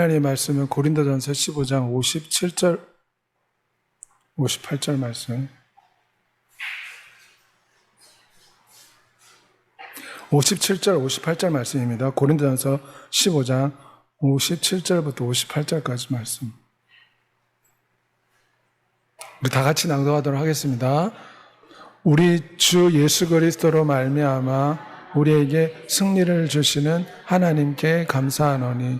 하나님의 말씀은 고린도전서 15장 57절, 58절 말씀. 57절, 58절 말씀입니다. 고린도전서 15장 57절부터 58절까지 말씀. 우리 다 같이 낭독하도록 하겠습니다. 우리 주 예수 그리스도로 말미암아 우리에게 승리를 주시는 하나님께 감사하노니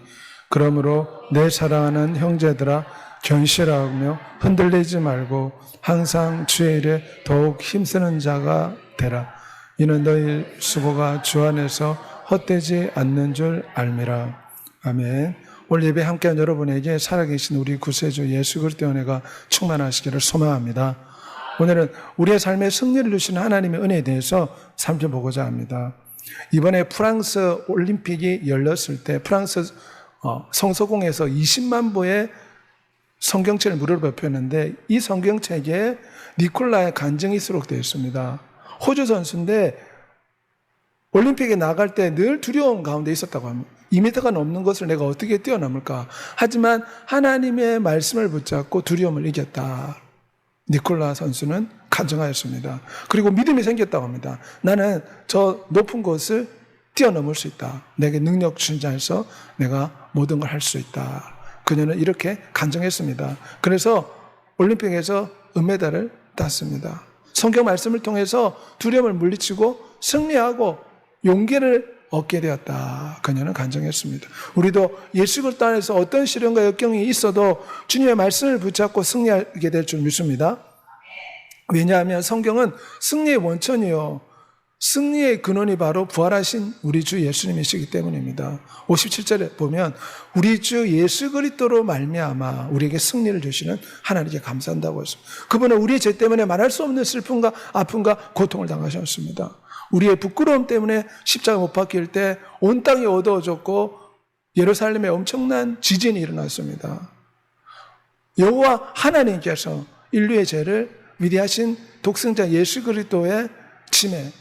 그러므로 내 사랑하는 형제들아 견실하며 흔들리지 말고 항상 주의 일에 더욱 힘쓰는 자가 되라. 이는 너희 수고가 주 안에서 헛되지 않는 줄 알미라. 아멘. 오늘 예배 함께한 여러분에게 살아계신 우리 구세주 예수 그리스도의 은혜가 충만하시기를 소망합니다. 오늘은 우리의 삶에 승리를 주시는 하나님의 은혜에 대해서 살펴보고자 합니다. 이번에 프랑스 올림픽이 열렸을 때 프랑스 성서공에서 20만 부의 성경책을 무료로 발표했는데 이 성경책에 니콜라의 간증이 수록되어 있습니다. 호주 선수인데 올림픽에 나갈 때 늘 두려움 가운데 있었다고 합니다. 2m가 넘는 것을 내가 어떻게 뛰어넘을까? 하지만 하나님의 말씀을 붙잡고 두려움을 이겼다. 니콜라 선수는 간증하였습니다. 그리고 믿음이 생겼다고 합니다. 나는 저 높은 곳을 뛰어넘을 수 있다. 내게 능력 주신 자에서 내가 모든 걸 할 수 있다. 그녀는 이렇게 간증했습니다. 그래서 올림픽에서 은메달을 땄습니다. 성경 말씀을 통해서 두려움을 물리치고 승리하고 용기를 얻게 되었다. 그녀는 간증했습니다. 우리도 예수 그리스도 안에서 어떤 시련과 역경이 있어도 주님의 말씀을 붙잡고 승리하게 될 줄 믿습니다. 왜냐하면 성경은 승리의 원천이요 승리의 근원이 바로 부활하신 우리 주 예수님이시기 때문입니다. 57절에 보면 우리 주 예수 그리스도로 말미암아 우리에게 승리를 주시는 하나님께 감사한다고 했습니다. 그분은 우리의 죄 때문에 말할 수 없는 슬픔과 아픔과 고통을 당하셨습니다. 우리의 부끄러움 때문에 십자가 못 박힐 때 온 땅이 어두워졌고 예루살렘에 엄청난 지진이 일어났습니다. 여호와 하나님께서 인류의 죄를 위대하신 독생자 예수 그리스도의 짐에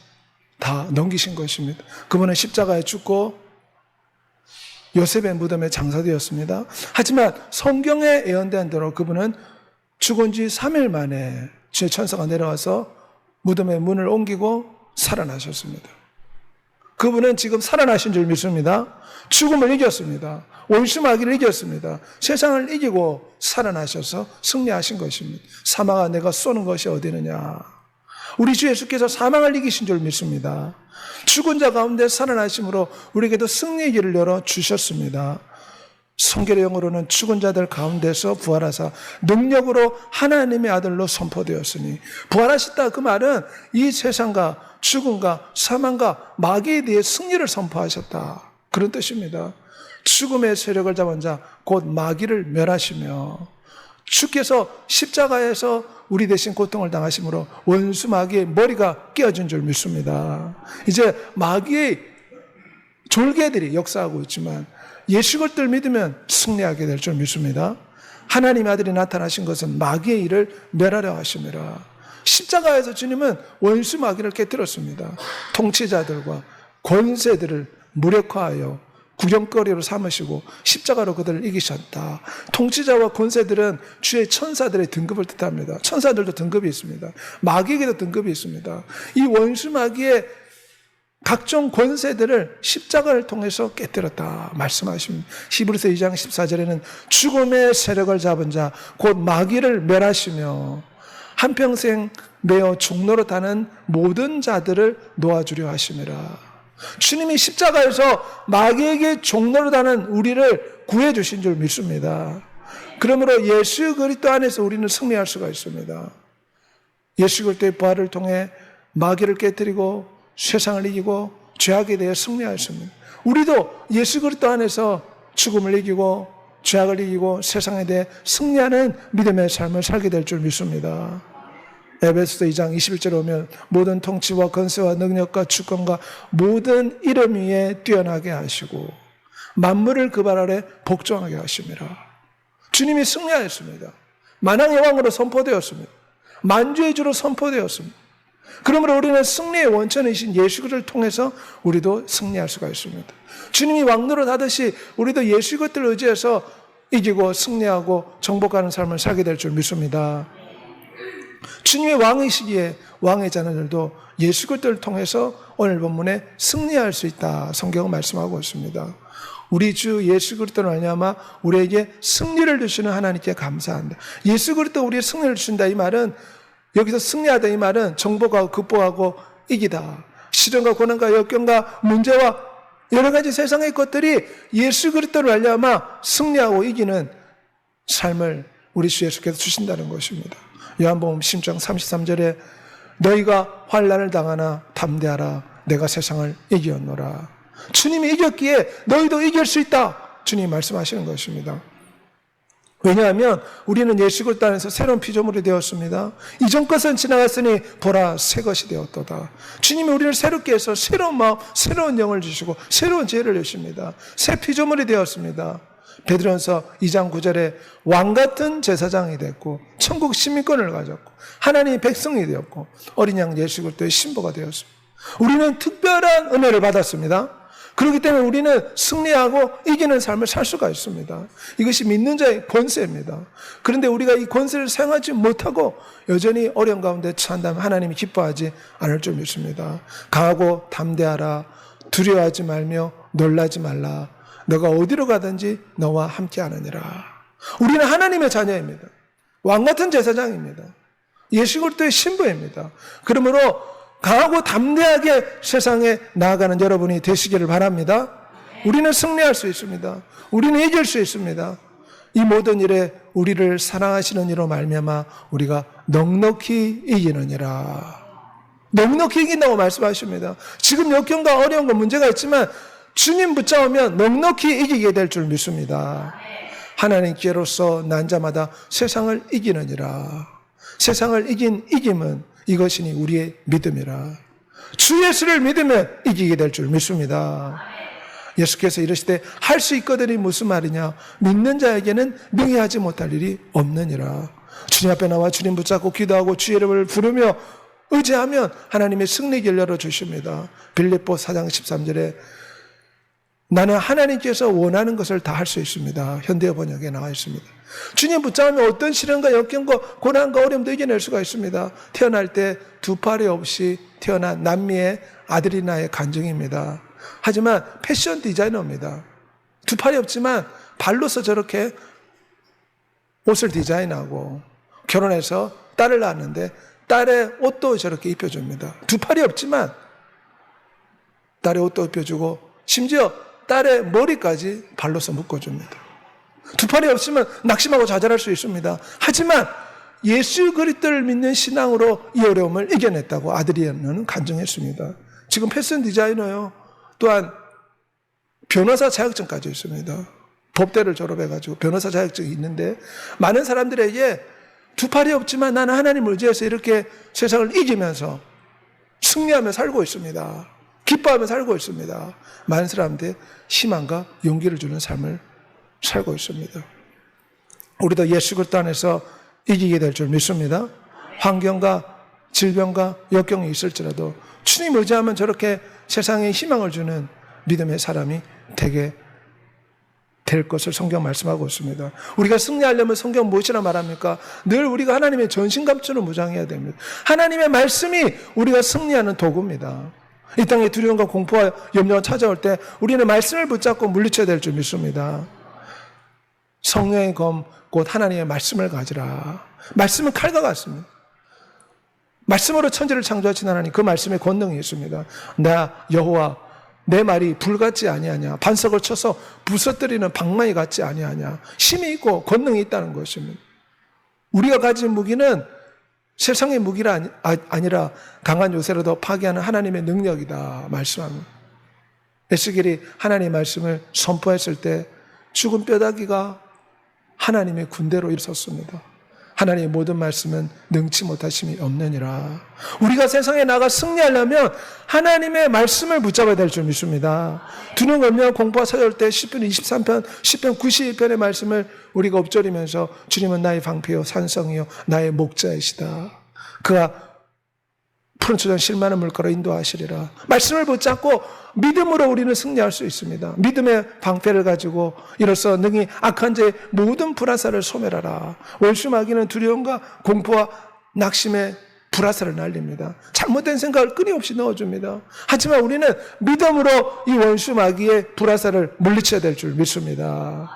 다 넘기신 것입니다. 그분은 십자가에 죽고 요셉의 무덤에 장사되었습니다. 하지만 성경에 예언된 대로 그분은 죽은 지 3일 만에 주의 천사가 내려와서 무덤의 문을 옮기고 살아나셨습니다. 그분은 지금 살아나신 줄 믿습니다. 죽음을 이겼습니다. 원수마귀를 이겼습니다. 세상을 이기고 살아나셔서 승리하신 것입니다. 사망아 내가 쏘는 것이 어디 있느냐. 우리 주 예수께서 사망을 이기신 줄 믿습니다. 죽은 자 가운데 살아나심으로 우리에게도 승리의 길을 열어주셨습니다. 성결의 영으로는 죽은 자들 가운데서 부활하사 능력으로 하나님의 아들로 선포되었으니 부활하셨다 그 말은 이 세상과 죽음과 사망과 마귀에 대해 승리를 선포하셨다. 그런 뜻입니다. 죽음의 세력을 잡은 자 곧 마귀를 멸하시며 주께서 십자가에서 우리 대신 고통을 당하심으로 원수 마귀의 머리가 깨어진 줄 믿습니다. 이제 마귀의 졸개들이 역사하고 있지만 예수 그리스도를 믿으면 승리하게 될 줄 믿습니다. 하나님의 아들이 나타나신 것은 마귀의 일을 멸하려 하심이라. 십자가에서 주님은 원수 마귀를 깨뜨렸습니다. 통치자들과 권세들을 무력화하여 구경거리로 삼으시고 십자가로 그들을 이기셨다. 통치자와 권세들은 주의 천사들의 등급을 뜻합니다. 천사들도 등급이 있습니다. 마귀에게도 등급이 있습니다. 이 원수 마귀의 각종 권세들을 십자가를 통해서 깨뜨렸다 말씀하십니다. 히브리서 2장 14절에는 죽음의 세력을 잡은 자 곧 마귀를 멸하시며 한평생 매어 종로로 타는 모든 자들을 놓아주려 하심이라. 주님이 십자가에서 마귀에게 종로로 타는 우리를 구해주신 줄 믿습니다. 그러므로 예수 그리스도 안에서 우리는 승리할 수가 있습니다. 예수 그리스도의 부활을 통해 마귀를 깨뜨리고 세상을 이기고 죄악에 대해 승리하였습니다. 우리도 예수 그리스도 안에서 죽음을 이기고 죄악을 이기고 세상에 대해 승리하는 믿음의 삶을 살게 될 줄 믿습니다. 에베소서 2장 21절에 오면 모든 통치와 권세와 능력과 주권과 모든 이름 위에 뛰어나게 하시고 만물을 그 발 아래 복종하게 하심이라. 주님이 승리하였습니다. 만왕의 왕으로 선포되었습니다. 만주의 주로 선포되었습니다. 그러므로 우리는 승리의 원천이신 예수 그리스도를 통해서 우리도 승리할 수가 있습니다. 주님이 왕노릇 하듯이 우리도 예수 그리스도를 의지해서 이기고 승리하고 정복하는 삶을 살게 될 줄 믿습니다. 주님의 왕이시기에 왕의 자녀들도 예수 그리스도를 통해서 오늘 본문에 승리할 수 있다. 성경은 말씀하고 있습니다. 우리 주 예수 그리스도로 말미암아 우리에게 승리를 주시는 하나님께 감사한다. 예수 그리스도 우리의 승리를 주신다. 이 말은 여기서 승리하다 이 말은 정복하고 극복하고 이기다. 시련과 고난과 역경과 문제와 여러 가지 세상의 것들이 예수 그리스도로 말미암아 승리하고 이기는 삶을 우리 주 예수께서 주신다는 것입니다. 요한복음 10장 33절에 너희가 환난을 당하나 담대하라 내가 세상을 이기었노라. 주님이 이겼기에 너희도 이길 수 있다. 주님이 말씀하시는 것입니다. 왜냐하면 우리는 예수 그리스도 안에서 새로운 피조물이 되었습니다. 이전 것은 지나갔으니 보라 새 것이 되었도다. 주님이 우리를 새롭게 해서 새로운 마음, 새로운 영을 주시고 새로운 지혜를 주십니다. 새 피조물이 되었습니다. 베드로전서 2장 9절에 왕같은 제사장이 됐고 천국 시민권을 가졌고 하나님의 백성이 되었고 어린 양 예수 그리스도의 신부가 되었습니다. 우리는 특별한 은혜를 받았습니다. 그렇기 때문에 우리는 승리하고 이기는 삶을 살 수가 있습니다. 이것이 믿는 자의 권세입니다. 그런데 우리가 이 권세를 사용하지 못하고 여전히 어려운 가운데 처한다면 하나님이 기뻐하지 않을 줄 믿습니다. 강하고 담대하라. 두려워하지 말며 놀라지 말라. 너가 어디로 가든지 너와 함께하느니라. 우리는 하나님의 자녀입니다. 왕같은 제사장입니다. 예수 그리스도의 신부입니다. 그러므로 강하고 담대하게 세상에 나아가는 여러분이 되시기를 바랍니다. 우리는 승리할 수 있습니다. 우리는 이길 수 있습니다. 이 모든 일에 우리를 사랑하시는 이로 말미암아 우리가 넉넉히 이기느니라. 넉넉히 이긴다고 말씀하십니다. 지금 역경과 어려운 건 문제가 있지만 주님 붙잡으면 넉넉히 이기게 될 줄 믿습니다. 하나님께로서 난 자마다 세상을 이기느니라. 세상을 이긴 이김은 이것이니 우리의 믿음이라. 주 예수를 믿으면 이기게 될 줄 믿습니다. 예수께서 이르시되 할 수 있거든이 무슨 말이냐. 믿는 자에게는 명예하지 못할 일이 없느니라. 주님 앞에 나와 주님 붙잡고 기도하고 주의 이름을 부르며 의지하면 하나님의 승리를 열어주십니다. 빌립보 4장 13절에 나는 하나님께서 원하는 것을 다 할 수 있습니다. 현대어 번역에 나와 있습니다. 주님 붙잡으면 어떤 시련과 역경과 고난과 어려움도 이겨낼 수가 있습니다. 태어날 때 두 팔이 없이 태어난 남미의 아들이나의 간증입니다. 하지만 패션 디자이너입니다. 두 팔이 없지만 발로서 저렇게 옷을 디자인하고 결혼해서 딸을 낳았는데 딸의 옷도 저렇게 입혀줍니다. 두 팔이 없지만 딸의 옷도 입혀주고 심지어 딸의 머리까지 발로서 묶어줍니다. 두 팔이 없으면 낙심하고 좌절할 수 있습니다. 하지만 예수 그리스도를 믿는 신앙으로 이 어려움을 이겨냈다고 아드리아는 간증했습니다. 지금 패션 디자이너요. 또한 변호사 자격증까지 있습니다. 법대를 졸업해가지고 변호사 자격증이 있는데 많은 사람들에게 두 팔이 없지만 나는 하나님을 의지해서 이렇게 세상을 이기면서 승리하며 살고 있습니다. 기뻐하며 살고 있습니다. 많은 사람들의 희망과 용기를 주는 삶을 살고 있습니다. 우리도 예수 그리스도 안에서 이기게 될 줄 믿습니다. 환경과 질병과 역경이 있을지라도 주님 의지하면 저렇게 세상에 희망을 주는 믿음의 사람이 되게 될 것을 성경 말씀하고 있습니다. 우리가 승리하려면 성경 무엇이라 말합니까? 늘 우리가 하나님의 전신갑주를 무장해야 됩니다. 하나님의 말씀이 우리가 승리하는 도구입니다. 이 땅에 두려움과 공포와 염려가 찾아올 때 우리는 말씀을 붙잡고 물리쳐야 될 줄 믿습니다. 성령의 검, 곧 하나님의 말씀을 가지라. 말씀은 칼과 같습니다. 말씀으로 천지를 창조하신 하나님, 그 말씀에 권능이 있습니다. 나 여호와 내 말이 불같지 아니하냐. 반석을 쳐서 부서뜨리는 방망이 같지 아니하냐. 힘이 있고 권능이 있다는 것입니다. 우리가 가진 무기는 세상의 무기가 아니라 강한 요새로도 파괴하는 하나님의 능력이다 말씀합니다. 에스겔이 하나님의 말씀을 선포했을 때 죽은 뼈다귀가 하나님의 군대로 일었습니다. 하나님의 모든 말씀은 능치 못하심이 없느니라. 우리가 세상에 나가 승리하려면 하나님의 말씀을 붙잡아야 될 줄 믿습니다. 두려움 염려 공포가 찾아올 때 시편 23편, 시편 92편의 말씀을 우리가 엎드리면서 주님은 나의 방패요 산성이요 나의 목자이시다. 그가 푸른 초장 실만한 물가로 인도하시리라. 말씀을 붙잡고 믿음으로 우리는 승리할 수 있습니다. 믿음의 방패를 가지고 이로써 능히 악한 자의 모든 불화살을 소멸하라. 원수마귀는 두려움과 공포와 낙심의 불화살을 날립니다. 잘못된 생각을 끊임없이 넣어줍니다. 하지만 우리는 믿음으로 이 원수마귀의 불화살을 물리쳐야 될 줄 믿습니다.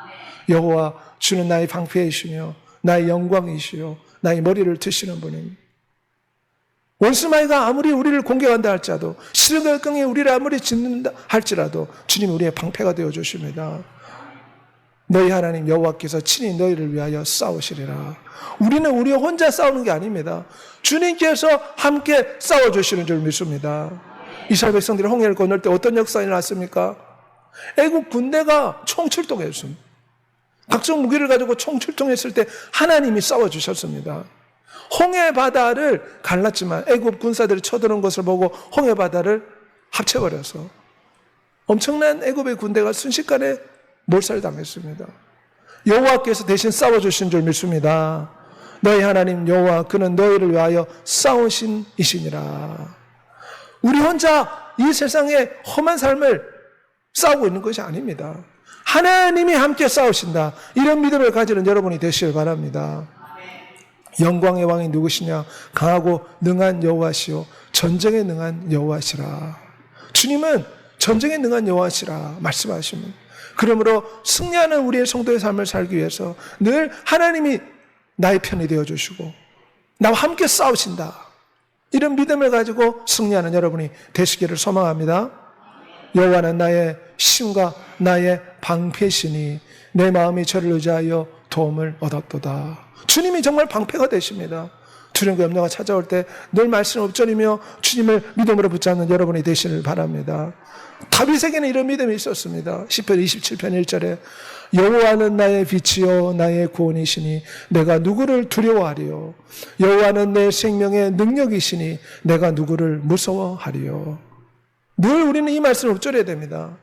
여호와 주는 나의 방패이시며 나의 영광이시요 나의 머리를 드시는 분입니다. 원수마귀가 아무리 우리를 공격한다 할지라도 시름결강에 우리를 아무리 짓는다 할지라도 주님 우리의 방패가 되어주십니다. 너희 하나님 여호와께서 친히 너희를 위하여 싸우시리라. 우리는 우리 혼자 싸우는 게 아닙니다. 주님께서 함께 싸워주시는 줄 믿습니다. 이스라엘 백성들이 홍해를 건널 때 어떤 역사가 일어났습니까? 애국 군대가 총출동했습니다. 각종 무기를 가지고 총출동했을 때 하나님이 싸워주셨습니다. 홍해 바다를 갈랐지만 애굽 군사들이 쳐드는 것을 보고 홍해 바다를 합쳐버려서 엄청난 애굽의 군대가 순식간에 몰살당했습니다. 여호와께서 대신 싸워주신 줄 믿습니다. 너희 하나님 여호와 그는 너희를 위하여 싸우신 이시니라. 우리 혼자 이 세상에 험한 삶을 싸우고 있는 것이 아닙니다. 하나님이 함께 싸우신다. 이런 믿음을 가지는 여러분이 되시길 바랍니다. 영광의 왕이 누구시냐? 강하고 능한 여호와시요 전쟁에 능한 여호와시라. 주님은 전쟁에 능한 여호와시라 말씀하십니다. 그러므로 승리하는 우리의 성도의 삶을 살기 위해서 늘 하나님이 나의 편이 되어주시고 나와 함께 싸우신다. 이런 믿음을 가지고 승리하는 여러분이 되시기를 소망합니다. 여호와는 나의 힘과 나의 방패시니 내 마음이 저를 의지하여 도움을 얻었도다. 주님이 정말 방패가 되십니다. 두려움과 염려가 찾아올 때 늘 말씀을 읊조리며 주님을 믿음으로 붙잡는 여러분이 되시길 바랍니다. 다윗에게는 이런 믿음이 있었습니다. 시편 27편 1절에 여호와는 나의 빛이요 나의 구원이시니 내가 누구를 두려워하리요. 여호와는 내 생명의 능력이시니 내가 누구를 무서워하리요. 늘 우리는 이 말씀을 읊조려야 됩니다.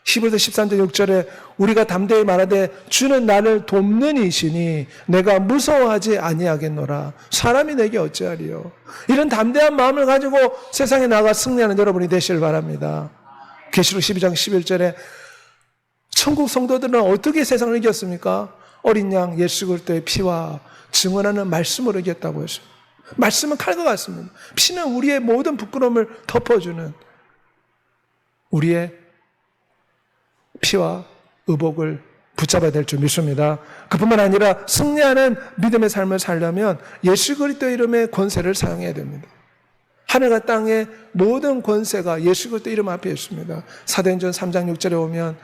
히브리서 13절 6절에 우리가 담대히 말하되 주는 나를 돕는 이시니 내가 무서워하지 아니하겠노라. 사람이 내게 어찌하리요. 이런 담대한 마음을 가지고 세상에 나가 승리하는 여러분이 되시길 바랍니다. 계시록 12장 11절에 천국 성도들은 어떻게 세상을 이겼습니까? 어린 양 예수 그리스도의 피와 증언하는 말씀으로 이겼다고 했어요. 말씀은 칼과 같습니다. 피는 우리의 모든 부끄러움을 덮어주는 우리의 피와 의복을 붙잡아야 될 줄 믿습니다. 그뿐만 아니라 승리하는 믿음의 삶을 살려면 예수 그리스도의 이름의 권세를 사용해야 됩니다. 하늘과 땅의 모든 권세가 예수 그리스도 이름 앞에 있습니다. 사도행전 3장 6절에 오면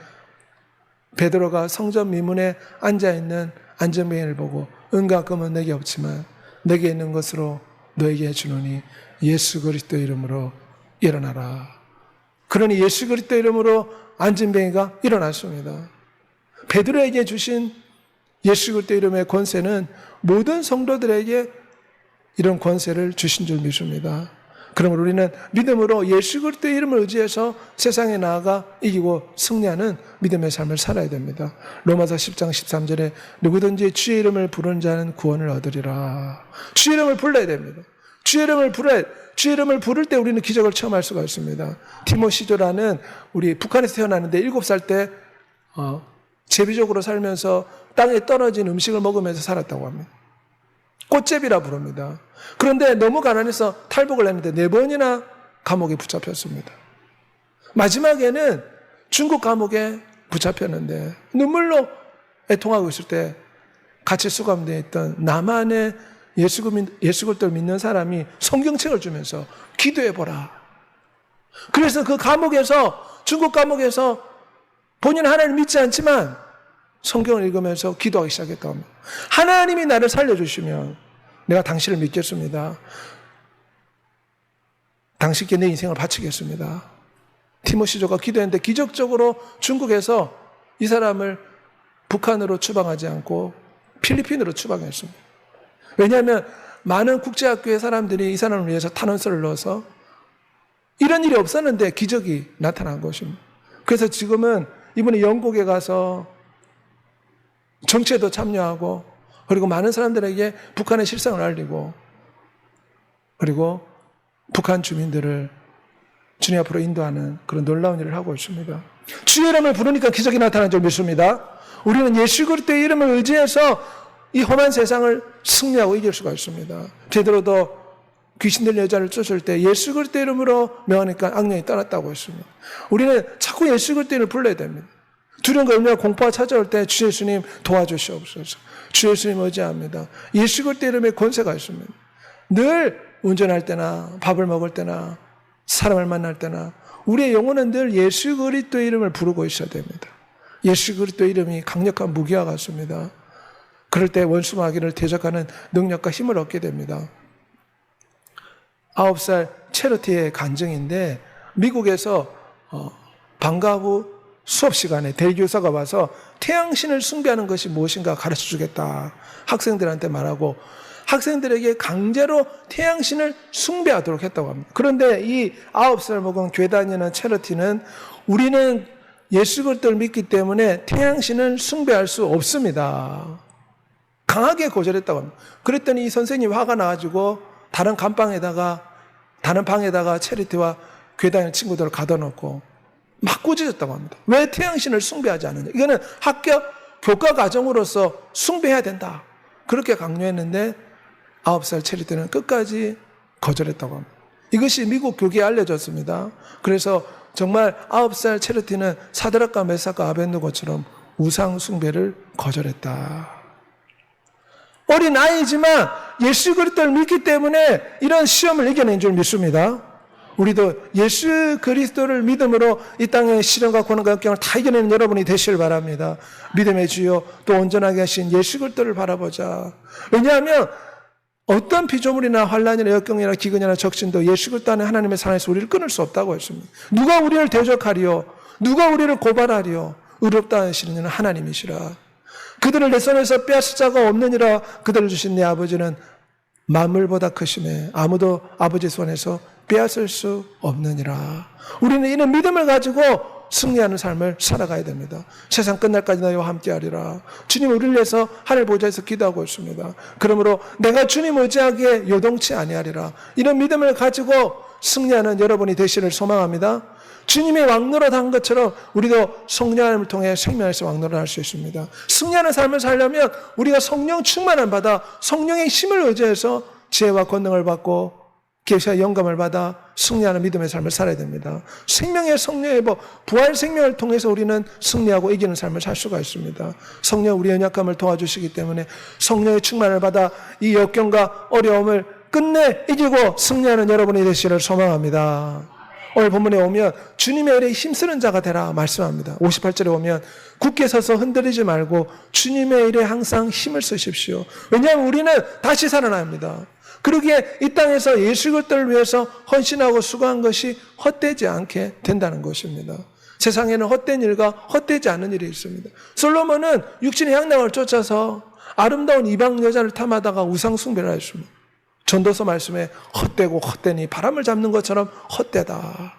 베드로가 성전 미문에 앉아있는 안전뱅이를 보고 은과 금은 내게 없지만 내게 있는 것으로 너에게 해주노니 예수 그리스도의 이름으로 일어나라. 그러니 예수 그리스도의 이름으로 안진뱅이가 일어났습니다. 베드로에게 주신 예수 그리스도의 이름의 권세는 모든 성도들에게 이런 권세를 주신 줄 믿습니다. 그러므로 우리는 믿음으로 예수 그리스도의 이름을 의지해서 세상에 나아가 이기고 승리하는 믿음의 삶을 살아야 됩니다. 로마서 10장 13절에 누구든지 주의 이름을 부르는 자는 구원을 얻으리라. 주의 이름을 불러야 됩니다. 주의 이름을 부를 때 우리는 기적을 체험할 수가 있습니다. 티모시조라는 우리 북한에서 태어났는데 7살 때 제비족으로 살면서 땅에 떨어진 음식을 먹으면서 살았다고 합니다. 꽃제비라 부릅니다. 그런데 너무 가난해서 탈북을 했는데 4번이나 감옥에 붙잡혔습니다. 마지막에는 중국 감옥에 붙잡혔는데 눈물로 애통하고 있을 때 같이 수감되어 있던 남한의 예수 그리스도를 믿는 사람이 성경책을 주면서 기도해보라. 그래서 그 감옥에서 중국 감옥에서 본인은 하나님을 믿지 않지만 성경을 읽으면서 기도하기 시작했다고 합니다. 하나님이 나를 살려주시면 내가 당신을 믿겠습니다. 당신께 내 인생을 바치겠습니다. 티모시조가 기도했는데 기적적으로 중국에서 이 사람을 북한으로 추방하지 않고 필리핀으로 추방했습니다. 왜냐하면 많은 국제학교의 사람들이 이 사람을 위해서 탄원서를 넣어서 이런 일이 없었는데 기적이 나타난 것입니다. 그래서 지금은 이분이 영국에 가서 정치에도 참여하고 그리고 많은 사람들에게 북한의 실상을 알리고 그리고 북한 주민들을 주님 앞으로 인도하는 그런 놀라운 일을 하고 있습니다. 주의 이름을 부르니까 기적이 나타난 줄 믿습니다. 우리는 예수 그리스도의 이름을 의지해서 이 험한 세상을 승리하고 이길 수가 있습니다. 베드로도 귀신 들린 여자를 쫓을 때 예수 그리스도의 이름으로 명하니까 악령이 떠났다고 했습니다. 우리는 자꾸 예수 그리스도의 이름을 불러야 됩니다. 두려움과 염려와 공포가 찾아올 때 주 예수님 도와주시옵소서. 주 예수님 의지합니다. 예수 그리스도의 이름에 권세가 있습니다. 늘 운전할 때나 밥을 먹을 때나 사람을 만날 때나 우리의 영혼은 늘 예수 그리스도의 이름을 부르고 있어야 됩니다. 예수 그리스도의 이름이 강력한 무기와 같습니다. 그럴 때 원수 마귀를 대적하는 능력과 힘을 얻게 됩니다. 9살 체러티의 간증인데 미국에서 방과 후 수업 시간에 대교사가 와서 태양신을 숭배하는 것이 무엇인가 가르쳐 주겠다 학생들한테 말하고 학생들에게 강제로 태양신을 숭배하도록 했다고 합니다. 그런데 이 9살 먹은 교회 다니는 체러티는 우리는 예수 그리스도를 믿기 때문에 태양신을 숭배할 수 없습니다. 강하게 거절했다고 합니다. 그랬더니 이 선생님이 화가 나가지고 다른 방에다가 체리티와 교회 다니는 친구들을 가둬놓고 막 꾸짖었다고 합니다. 왜 태양신을 숭배하지 않느냐. 이거는 학교 교과 과정으로서 숭배해야 된다. 그렇게 강요했는데 9살 체리티는 끝까지 거절했다고 합니다. 이것이 미국 교계에 알려졌습니다. 그래서 정말 9살 체리티는 사드락과 메삭과 아벳느고처럼 우상 숭배를 거절했다. 어린 아이지만 예수 그리스도를 믿기 때문에 이런 시험을 이겨낸 줄 믿습니다. 우리도 예수 그리스도를 믿음으로 이 땅의 시련과 고난과 역경을 다 이겨내는 여러분이 되시길 바랍니다. 믿음의 주요 또 온전하게 하신 예수 그리스도를 바라보자. 왜냐하면 어떤 피조물이나 환난이나 역경이나 기근이나 적신도 예수 그리스도 안에 하나님의 사랑에서 우리를 끊을 수 없다고 했습니다. 누가 우리를 대적하리요? 누가 우리를 고발하리요? 의롭다 하시는 이는 하나님이시라. 그들을 내 손에서 빼앗을 자가 없느니라. 그들을 주신 내 아버지는 만물보다 크심에 아무도 아버지 손에서 빼앗을 수 없느니라. 우리는 이런 믿음을 가지고 승리하는 삶을 살아가야 됩니다. 세상 끝날까지 나와 함께하리라. 주님 우리를 위해서 하늘 보좌에서 기도하고 있습니다. 그러므로 내가 주님 의지하기에 요동치 아니하리라. 이런 믿음을 가지고 승리하는 여러분이 되시를 소망합니다. 주님의 왕노릇 한 것처럼 우리도 성령을 통해 생명에서 왕노릇 할 수 있습니다. 승리하는 삶을 살려면 우리가 성령 충만을 받아 성령의 힘을 의지해서 지혜와 권능을 받고 계시와 영감을 받아 승리하는 믿음의 삶을 살아야 됩니다. 생명의 성령의 부활 생명을 통해서 우리는 승리하고 이기는 삶을 살 수가 있습니다. 성령 우리의 연약함을 도와주시기 때문에 성령의 충만을 받아 이 역경과 어려움을 끝내 이기고 승리하는 여러분이 되시기를 소망합니다. 오늘 본문에 오면 주님의 일에 힘쓰는 자가 되라 말씀합니다. 58절에 오면 굳게 서서 흔들리지 말고 주님의 일에 항상 힘을 쓰십시오. 왜냐하면 우리는 다시 살아납니다. 그러기에 이 땅에서 예수 그리스도를 위해서 헌신하고 수고한 것이 헛되지 않게 된다는 것입니다. 세상에는 헛된 일과 헛되지 않은 일이 있습니다. 솔로몬은 육신의 향락을 쫓아서 아름다운 이방 여자를 탐하다가 우상 숭배를 했습니다. 전도서 말씀에 헛되고 헛되니 바람을 잡는 것처럼 헛되다.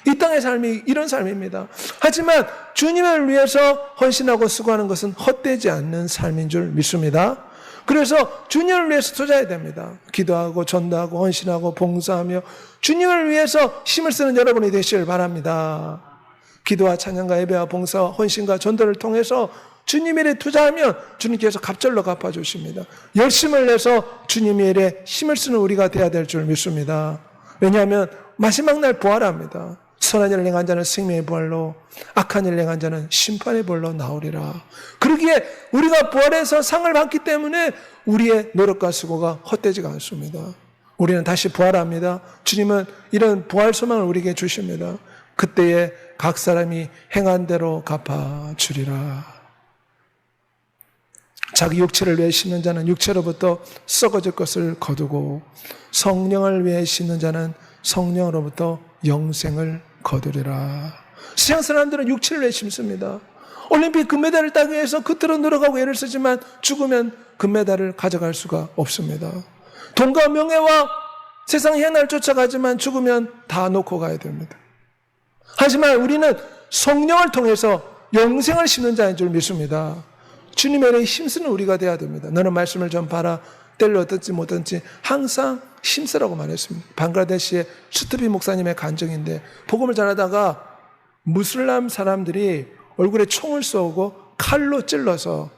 이 땅의 삶이 이런 삶입니다. 하지만 주님을 위해서 헌신하고 수고하는 것은 헛되지 않는 삶인 줄 믿습니다. 그래서 주님을 위해서 투자해야 됩니다. 기도하고 전도하고 헌신하고 봉사하며 주님을 위해서 힘을 쓰는 여러분이 되시길 바랍니다. 기도와 찬양과 예배와 봉사와 헌신과 전도를 통해서 주님 일에 투자하면 주님께서 갑절로 갚아주십니다. 열심을 내서 주님 일에 힘을 쓰는 우리가 되어야 될 줄 믿습니다. 왜냐하면 마지막 날 부활합니다. 선한 일을 행한 자는 생명의 부활로 악한 일을 행한 자는 심판의 부활로 나오리라. 그러기에 우리가 부활해서 상을 받기 때문에 우리의 노력과 수고가 헛되지가 않습니다. 우리는 다시 부활합니다. 주님은 이런 부활 소망을 우리에게 주십니다. 그때에 각 사람이 행한 대로 갚아주리라. 자기 육체를 위해 심는 자는 육체로부터 썩어질 것을 거두고 성령을 위해 심는 자는 성령으로부터 영생을 거두리라. 세상 사람들은 육체를 위해 심습니다. 올림픽 금메달을 따기 위해서 그토록 노력하고 애를 쓰지만 죽으면 금메달을 가져갈 수가 없습니다. 돈과 명예와 세상의 향락을 쫓아가지만 죽으면 다 놓고 가야 됩니다. 하지만 우리는 성령을 통해서 영생을 심는 자인 줄 믿습니다. 주님의 일에 힘쓰는 우리가 되어야 됩니다. 너는 말씀을 전파하라. 때를 얻든지 못든지 항상 힘쓰라고 말했습니다. 방글라데시의 슈트비 목사님의 간증인데 복음을 전하다가 무슬람 사람들이 얼굴에 총을 쏘고 칼로 찔러서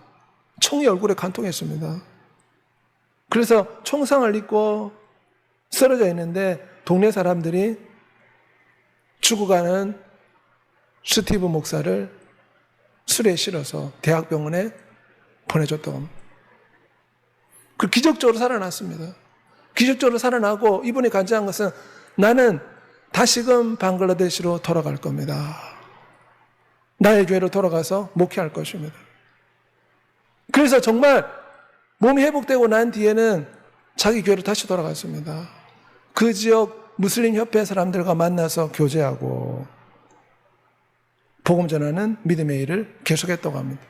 총이 얼굴에 관통했습니다. 그래서 총상을 입고 쓰러져 있는데 동네 사람들이 죽어가는 스티브 목사를 술에 실어서 대학병원에 보내줬다고 합니다. 그 기적적으로 살아났습니다. 기적적으로 살아나고 이분이 간증한 것은 나는 다시금 방글라데시로 돌아갈 겁니다. 나의 교회로 돌아가서 목회할 것입니다. 그래서 정말 몸이 회복되고 난 뒤에는 자기 교회로 다시 돌아갔습니다. 그 지역 무슬림 협회 사람들과 만나서 교제하고 복음 전하는 믿음의 일을 계속했다고 합니다.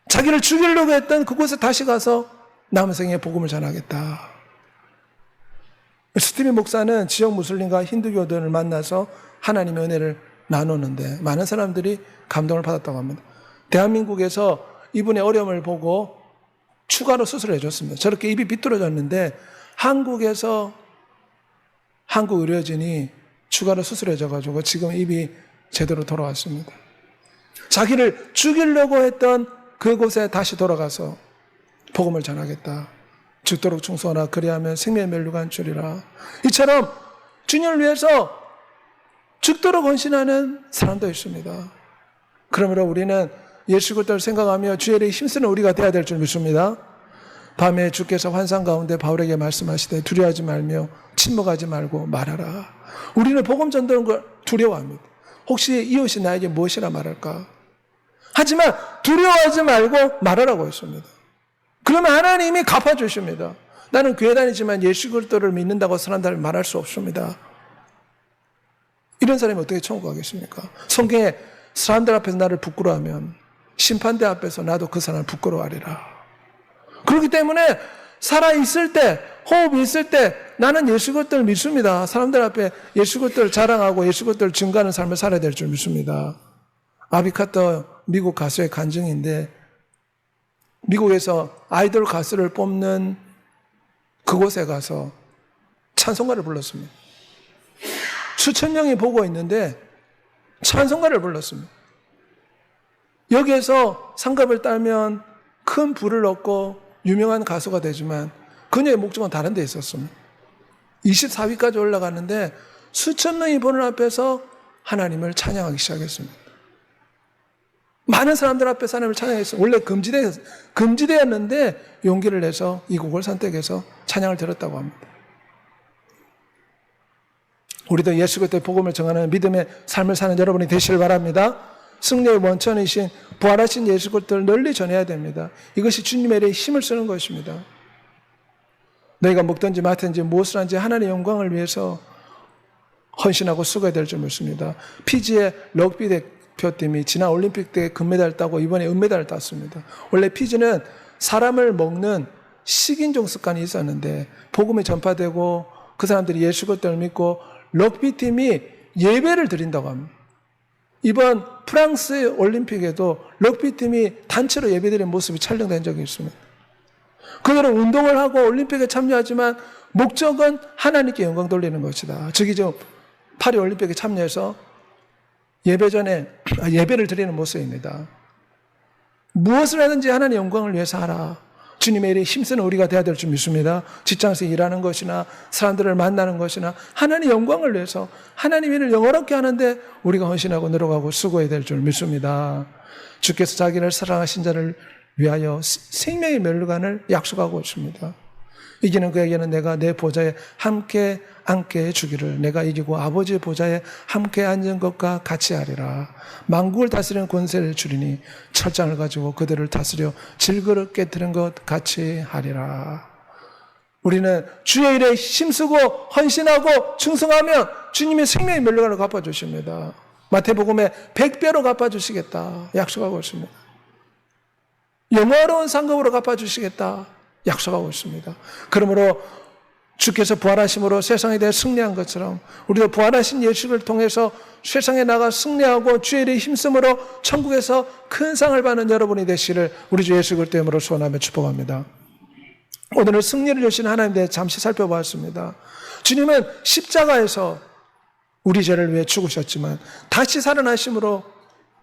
자기를 죽이려고 했던 그곳에 다시 가서 남은 생에 복음을 전하겠다. 스티브 목사는 지역 무슬림과 힌두교들을 만나서 하나님의 은혜를 나누는데 많은 사람들이 감동을 받았다고 합니다. 대한민국에서 이분의 어려움을 보고 추가로 수술을 해줬습니다. 저렇게 입이 비뚤어졌는데 한국에서 한국 의료진이 추가로 수술해줘가지고 지금 입이 제대로 돌아왔습니다. 자기를 죽이려고 했던 그곳에 다시 돌아가서 복음을 전하겠다. 죽도록 충성하라. 그리하면 생명의 멸류관 간주리라. 이처럼 주님을 위해서 죽도록 헌신하는 사람도 있습니다. 그러므로 우리는 예수 그리스도를 생각하며 주의 일에 힘쓰는 우리가 되어야 될 줄 믿습니다. 밤에 주께서 환상 가운데 바울에게 말씀하시되 두려워하지 말며 침묵하지 말고 말하라. 우리는 복음 전도하는 걸 두려워합니다. 혹시 이웃이 나에게 무엇이라 말할까? 하지만 두려워하지 말고 말하라고 했습니다. 그러면 하나님이 갚아주십니다. 나는 교회 다니지만 예수 그리스도를 믿는다고 사람들을 말할 수 없습니다. 이런 사람이 어떻게 천국 가겠습니까? 성경에 사람들 앞에서 나를 부끄러워하면 심판대 앞에서 나도 그 사람을 부끄러워하리라. 그렇기 때문에 살아있을 때, 호흡이 있을 때 나는 예수 그리스도를 믿습니다. 사람들 앞에 예수 그리스도를 자랑하고 예수 그리스도를 증거하는 삶을 살아야 될 줄 믿습니다. 아비카터 미국 가수의 간증인데 미국에서 아이돌 가수를 뽑는 그곳에 가서 찬송가를 불렀습니다. 수천 명이 보고 있는데 찬송가를 불렀습니다. 여기에서 상급을 따면 큰 부를 얻고 유명한 가수가 되지만 그녀의 목적은 다른 데 있었습니다. 24위까지 올라갔는데 수천 명이 보는 앞에서 하나님을 찬양하기 시작했습니다. 많은 사람들 앞에서 하나님을 찬양했어요. 원래 금지되었는데 용기를 내서 이 곡을 선택해서 찬양을 들었다고 합니다. 우리도 예수 그리스도의 복음을 정하는 믿음의 삶을 사는 여러분이 되시길 바랍니다. 승리의 원천이신 부활하신 예수 그리스도를 널리 전해야 됩니다. 이것이 주님의 일에 힘을 쓰는 것입니다. 너희가 먹든지 마든지 무엇을 하든지 하나님의 영광을 위해서 헌신하고 수고해야 될 줄 믿습니다. 피지의 럭비 대표팀이 지난 올림픽 때 금메달을 따고 이번에 은메달을 땄습니다. 원래 피지는 사람을 먹는 식인종 습관이 있었는데 복음이 전파되고 그 사람들이 예수 그리스도를 믿고 럭비팀이 예배를 드린다고 합니다. 이번 프랑스 올림픽에도 럭비팀이 단체로 예배드린 모습이 촬영된 적이 있습니다. 그들은 운동을 하고 올림픽에 참여하지만 목적은 하나님께 영광 돌리는 것이다. 즉이 지금 파리 올림픽에 참여해서 예배 전에 예배를 드리는 모습입니다. 무엇을 하든지 하나님의 영광을 위해서 하라. 주님의 일에 힘쓰는 우리가 되어야 될 줄 믿습니다. 직장에서 일하는 것이나 사람들을 만나는 것이나 하나님의 영광을 위해서 하나님의 일을 영원롭게 하는데 우리가 헌신하고 노력하고 수고해야 될 줄 믿습니다. 주께서 자기를 사랑하신 자를 위하여 생명의 멸류관을 약속하고 있습니다. 이기는 그에게는 내가 내 보좌에 함께 앉게 해주기를 내가 이기고 아버지의 보좌에 함께 앉은 것과 같이 하리라. 만국을 다스리는 권세를 주리니 철장을 가지고 그들을 다스려 질그릇 깨뜨린 것 같이 하리라. 우리는 주의 일에 힘쓰고 헌신하고 충성하면 주님의 생명의 멸류관을 갚아주십니다. 마태복음에 100배로 갚아주시겠다 약속하고 있습니다. 영화로운 상급으로 갚아주시겠다 약속하고 있습니다. 그러므로 주께서 부활하심으로 세상에 대해 승리한 것처럼 우리도 부활하신 예수를 통해서 세상에 나가 승리하고 주의 일에 힘쓰므로 천국에서 큰 상을 받는 여러분이 되시기를 우리 주 예수 그리스도 이름으로 소원하며 축복합니다. 오늘은 승리를 주신 하나님에 대해 잠시 살펴보았습니다. 주님은 십자가에서 우리 죄를 위해 죽으셨지만 다시 살아나심으로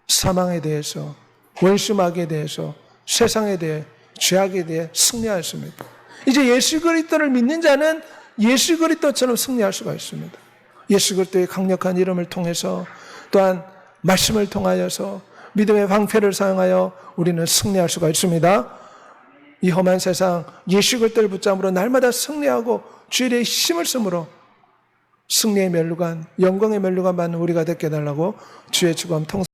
사망에 대해서, 원수마귀에 대해서, 세상에 대해, 죄악에 대해 승리하였습니다. 이제 예수 그리스도를 믿는 자는 예수 그리스도처럼 승리할 수가 있습니다. 예수 그리스도의 강력한 이름을 통해서, 또한 말씀을 통하여서, 믿음의 방패를 사용하여 우리는 승리할 수가 있습니다. 이 험한 세상 예수 그리스도를 붙잡으로 날마다 승리하고 주의 힘을 쓰므로 승리의 멸류관, 영광의 멸류관 받는 우리가 되게 해달라고 주의 축원 통성